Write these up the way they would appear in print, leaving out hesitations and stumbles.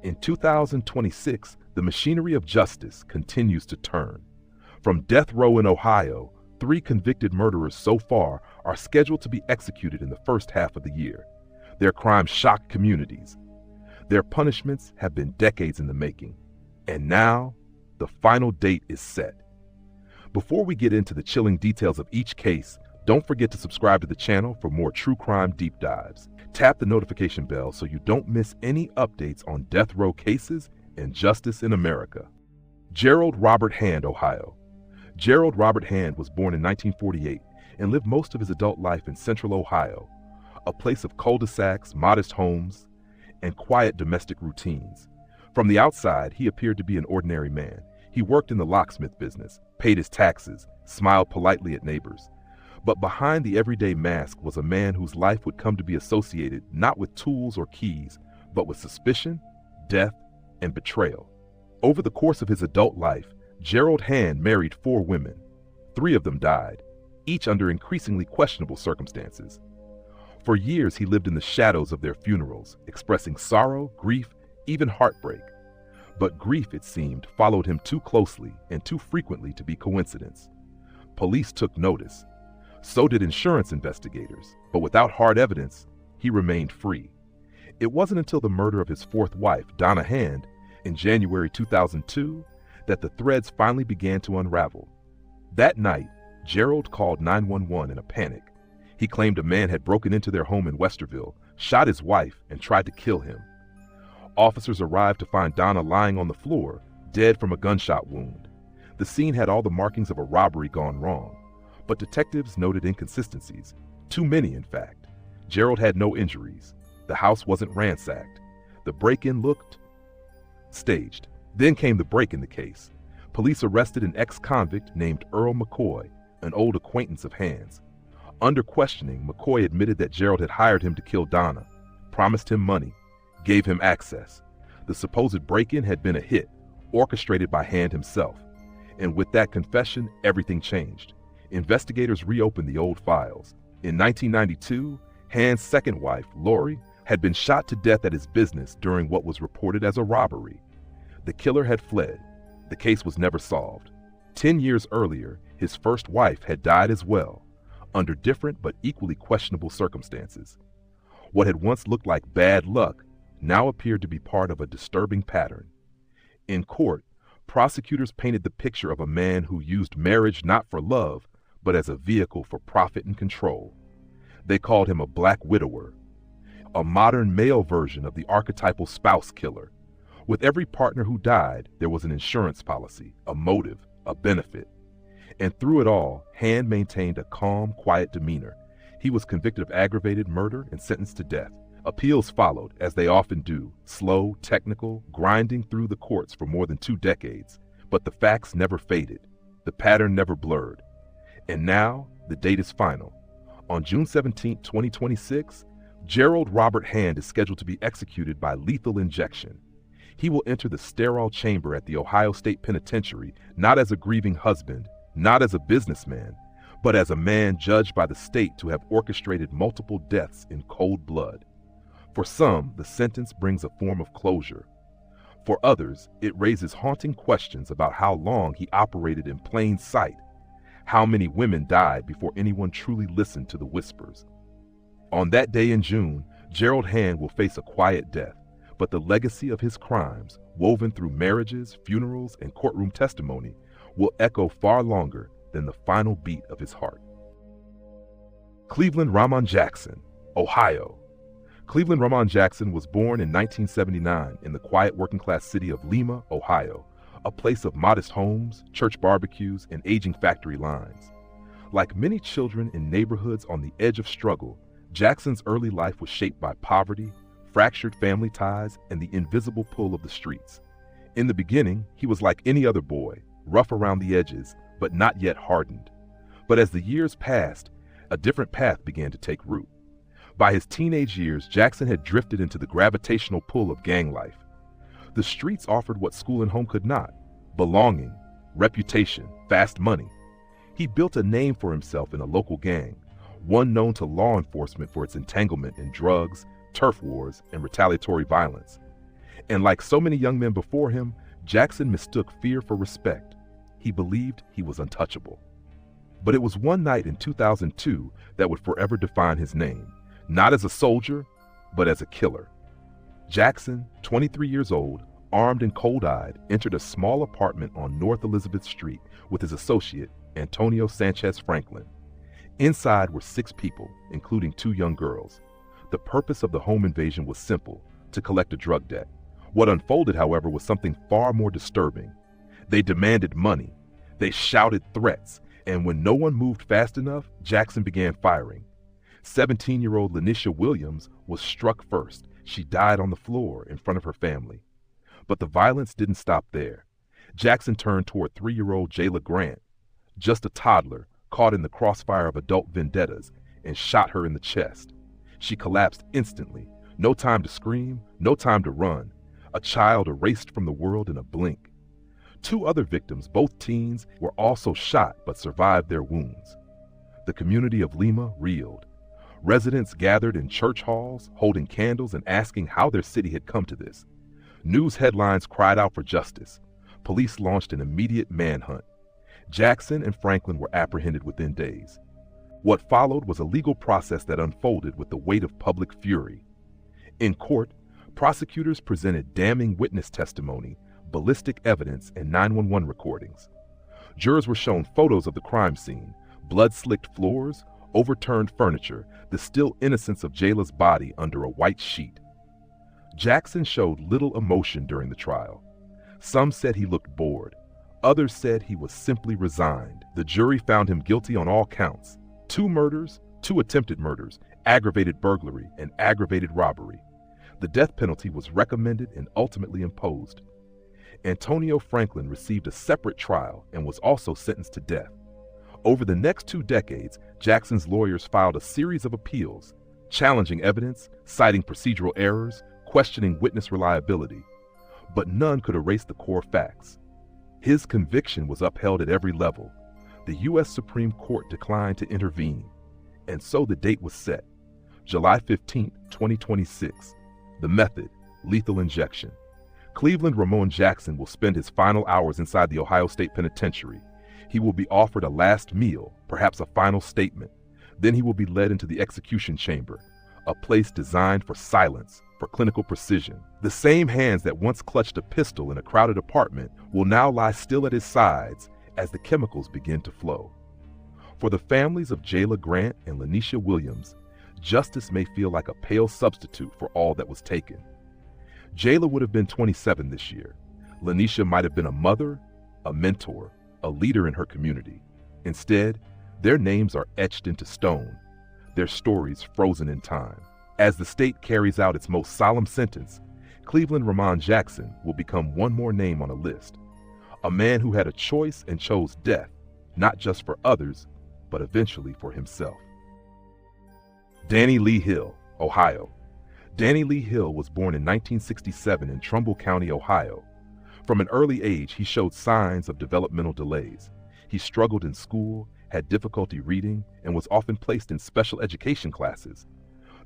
In 2026, the machinery of justice continues to turn. From death row in Ohio, 3 convicted murderers so far are scheduled to be executed in the first half of the year. Their crimes shocked communities. Their punishments have been decades in the making. And now, the final date is set. Before we get into the chilling details of each case, don't forget to subscribe to the channel for more true crime deep dives. Tap the notification bell so you don't miss any updates on death row cases and justice in America. Gerald Robert Hand, Ohio. Gerald Robert Hand was born in 1948 and lived most of his adult life in central Ohio, a place of cul-de-sacs, modest homes, and quiet domestic routines. From the outside, he appeared to be an ordinary man. He worked in the locksmith business, paid his taxes, smiled politely at neighbors. But behind the everyday mask was a man whose life would come to be associated not with tools or keys, but with suspicion, death, and betrayal. Over the course of his adult life, Gerald Hand married 4 women. 3 of them died, each under increasingly questionable circumstances. For years, he lived in the shadows of their funerals, expressing sorrow, grief, even heartbreak. But grief, it seemed, followed him too closely and too frequently to be coincidence. Police took notice. So did insurance investigators, but without hard evidence, he remained free. It wasn't until the murder of his 4th wife, Donna Hand, in January 2002, that the threads finally began to unravel. That night, Gerald called 911 in a panic. He claimed a man had broken into their home in Westerville, shot his wife, and tried to kill him. Officers arrived to find Donna lying on the floor, dead from a gunshot wound. The scene had all the markings of a robbery gone wrong. But detectives noted inconsistencies, too many in fact. Gerald had no injuries. The house wasn't ransacked. The break-in looked staged. Then came the break in the case. Police arrested an ex-convict named Earl McCoy, an old acquaintance of Hand's. Under questioning, McCoy admitted that Gerald had hired him to kill Donna, promised him money, gave him access. The supposed break-in had been a hit, orchestrated by Hand himself. And with that confession, everything changed. Investigators reopened the old files. In 1992, Hand's 2nd wife, Lori, had been shot to death at his business during what was reported as a robbery. The killer had fled. The case was never solved. 10 years earlier, his 1st wife had died as well, under different but equally questionable circumstances. What had once looked like bad luck now appeared to be part of a disturbing pattern. In court, prosecutors painted the picture of a man who used marriage not for love, but as a vehicle for profit and control. They called him a black widower, a modern male version of the archetypal spouse killer. With every partner who died, there was an insurance policy, a motive, a benefit. And through it all, Hand maintained a calm, quiet demeanor. He was convicted of aggravated murder and sentenced to death. Appeals followed, as they often do, slow, technical, grinding through the courts for more than 2 decades. But the facts never faded. The pattern never blurred. And now, the date is final. On June 17, 2026, Gerald Robert Hand is scheduled to be executed by lethal injection. He will enter the sterile chamber at the Ohio State Penitentiary not as a grieving husband, not as a businessman, but as a man judged by the state to have orchestrated multiple deaths in cold blood. For some, the sentence brings a form of closure. For others, it raises haunting questions about how long he operated in plain sight. How many women died before anyone truly listened to the whispers? On that day in June, Gerald Hand will face a quiet death, but the legacy of his crimes, woven through marriages, funerals, and courtroom testimony, will echo far longer than the final beat of his heart. Cleveland Ramon Jackson, Ohio. Cleveland Ramon Jackson was born in 1979 in the quiet working-class city of Lima, Ohio, a place of modest homes, church barbecues, and aging factory lines. Like many children in neighborhoods on the edge of struggle, Jackson's early life was shaped by poverty, fractured family ties, and the invisible pull of the streets. In the beginning, he was like any other boy, rough around the edges, but not yet hardened. But as the years passed, a different path began to take root. By his teenage years, Jackson had drifted into the gravitational pull of gang life. The streets offered what school and home could not: belonging, reputation, fast money. He built a name for himself in a local gang, one known to law enforcement for its entanglement in drugs, turf wars, and retaliatory violence. And like so many young men before him, Jackson mistook fear for respect. He believed he was untouchable. But it was one night in 2002 that would forever define his name, not as a soldier, but as a killer. Jackson, 23 years old, armed and cold-eyed, entered a small apartment on North Elizabeth Street with his associate, Antonio Sanchez Franklin. Inside were 6 people, including 2 young girls. The purpose of the home invasion was simple: to collect a drug debt. What unfolded, however, was something far more disturbing. They demanded money. They shouted threats, and when no one moved fast enough, Jackson began firing. 17-year-old Lanisha Williams was struck first. She died on the floor in front of her family. But the violence didn't stop there. Jackson turned toward 3-year-old Jayla Grant, just a toddler caught in the crossfire of adult vendettas, and shot her in the chest. She collapsed instantly. No time to scream, no time to run. A child erased from the world in a blink. 2 other victims, both teens, were also shot but survived their wounds. The community of Lima reeled. Residents gathered in church halls, holding candles and asking how their city had come to this. News headlines cried out for justice. Police launched an immediate manhunt. Jackson and Franklin were apprehended within days. What followed was a legal process that unfolded with the weight of public fury. In court, prosecutors presented damning witness testimony, ballistic evidence, and 911 recordings. Jurors were shown photos of the crime scene, blood-slicked floors, overturned furniture, the still innocence of Jayla's body under a white sheet. Jackson showed little emotion during the trial. Some said he looked bored. Others said he was simply resigned. The jury found him guilty on all counts: 2 murders, 2 attempted murders, aggravated burglary, and aggravated robbery. The death penalty was recommended and ultimately imposed. Antonio Franklin received a separate trial and was also sentenced to death. Over the next 2 decades, Jackson's lawyers filed a series of appeals, challenging evidence, citing procedural errors, questioning witness reliability. But none could erase the core facts. His conviction was upheld at every level. The U.S. Supreme Court declined to intervene, and so the date was set: July 15, 2026. The method: lethal injection. Cleveland Ramon Jackson will spend his final hours inside the Ohio State Penitentiary. He will be offered a last meal, perhaps a final statement. Then he will be led into the execution chamber, a place designed for silence, for clinical precision. The same hands that once clutched a pistol in a crowded apartment will now lie still at his sides as the chemicals begin to flow. For the families of Jayla Grant and Lanisha Williams, justice may feel like a pale substitute for all that was taken. Jayla would have been 27 this year. Lanisha might have been a mother, a mentor, a leader in her community. Instead, their names are etched into stone, their stories frozen in time. As the state carries out its most solemn sentence, Cleveland Ramon Jackson will become one more name on a list. A man who had a choice and chose death, not just for others, but eventually for himself. Danny Lee Hill, Ohio. Danny Lee Hill was born in 1967 in Trumbull County, Ohio. From an early age, he showed signs of developmental delays. He struggled in school, had difficulty reading, and was often placed in special education classes.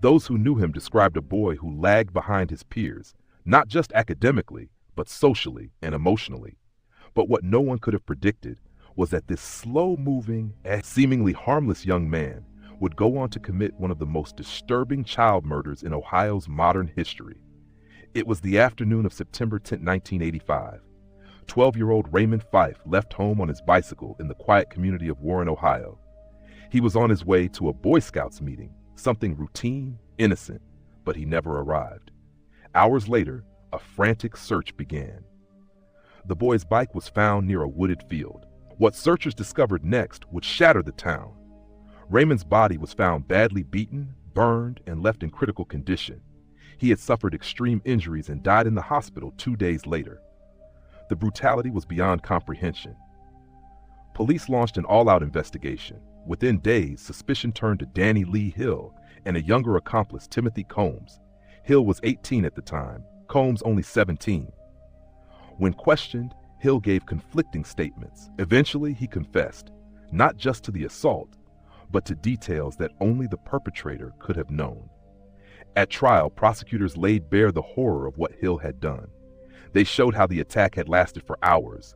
Those who knew him described a boy who lagged behind his peers, not just academically, but socially and emotionally. But what no one could have predicted was that this slow-moving, seemingly harmless young man would go on to commit one of the most disturbing child murders in Ohio's modern history. It was the afternoon of September 10, 1985. 12-year-old Raymond Fife left home on his bicycle in the quiet community of Warren, Ohio. He was on his way to a Boy Scouts meeting, something routine, innocent, but he never arrived. Hours later, a frantic search began. The boy's bike was found near a wooded field. What searchers discovered next would shatter the town. Raymond's body was found badly beaten, burned, and left in critical condition. He had suffered extreme injuries and died in the hospital 2 days later. The brutality was beyond comprehension. Police launched an all-out investigation. Within days, suspicion turned to Danny Lee Hill and a younger accomplice, Timothy Combs. Hill was 18 at the time, Combs only 17. When questioned, Hill gave conflicting statements. Eventually, he confessed, not just to the assault, but to details that only the perpetrator could have known. At trial, prosecutors laid bare the horror of what Hill had done. They showed how the attack had lasted for hours,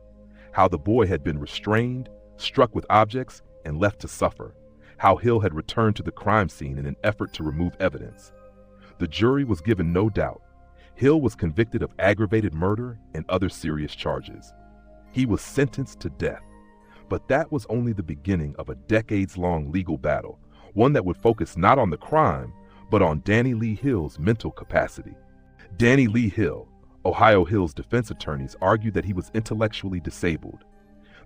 how the boy had been restrained, struck with objects, and left to suffer, how Hill had returned to the crime scene in an effort to remove evidence. The jury was given no doubt. Hill was convicted of aggravated murder and other serious charges. He was sentenced to death. But that was only the beginning of a decades-long legal battle, one that would focus not on the crime, but on Danny Lee Hill's mental capacity. Danny Lee Hill, Ohio Hill's defense attorneys, argued that he was intellectually disabled.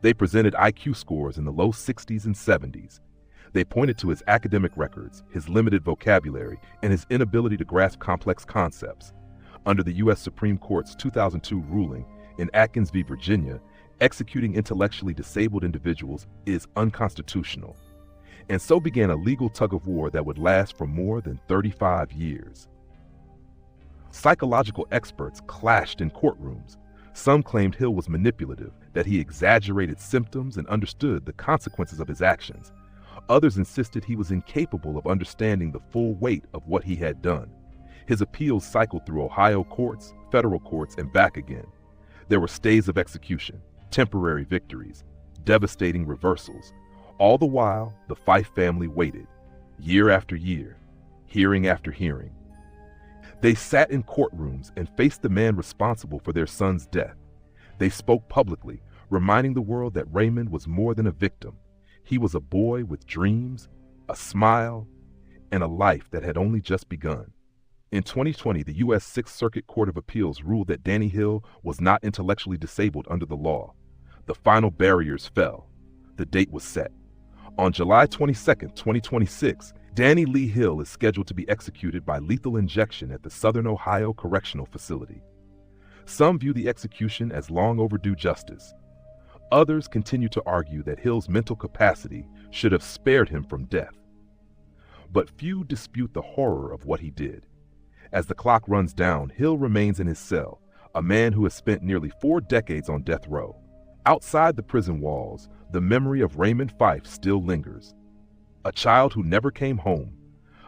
They presented IQ scores in the low 60s and 70s. They pointed to his academic records, his limited vocabulary, and his inability to grasp complex concepts. Under the U.S. Supreme Court's 2002 ruling in Atkins v. Virginia, executing intellectually disabled individuals is unconstitutional. And so began a legal tug-of-war that would last for more than 35 years. Psychological experts clashed in courtrooms. Some claimed Hill was manipulative, that he exaggerated symptoms and understood the consequences of his actions. Others insisted he was incapable of understanding the full weight of what he had done. His appeals cycled through Ohio courts, federal courts, and back again. There were stays of execution, temporary victories, devastating reversals. All the while, the Fife family waited, year after year, hearing after hearing. They sat in courtrooms and faced the man responsible for their son's death. They spoke publicly, reminding the world that Raymond was more than a victim. He was a boy with dreams, a smile, and a life that had only just begun. In 2020, the U.S. Sixth Circuit Court of Appeals ruled that Danny Hill was not intellectually disabled under the law. The final barriers fell. The date was set. On July 22, 2026, Danny Lee Hill is scheduled to be executed by lethal injection at the Southern Ohio Correctional Facility. Some view the execution as long overdue justice. Others continue to argue that Hill's mental capacity should have spared him from death. But few dispute the horror of what he did. As the clock runs down, Hill remains in his cell, a man who has spent nearly 4 decades on death row. Outside the prison walls, the memory of Raymond Fife still lingers. A child who never came home,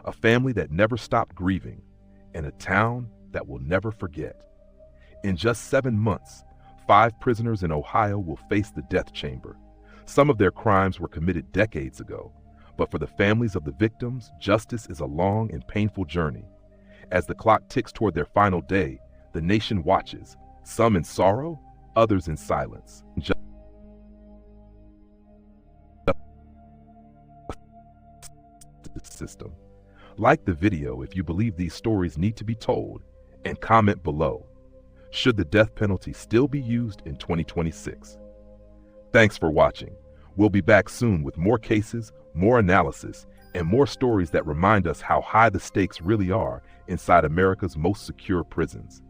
a family that never stopped grieving, and a town that will never forget. In just 7 months, 5 prisoners in Ohio will face the death chamber. Some of their crimes were committed decades ago, but for the families of the victims, justice is a long and painful journey. As the clock ticks toward their final day, the nation watches, some in sorrow, others in silence. System. Like the video if you believe these stories need to be told, and comment below. Should the death penalty still be used in 2026? Thanks for watching. We'll be back soon with more cases, more analysis, and more stories that remind us how high the stakes really are inside America's most secure prisons.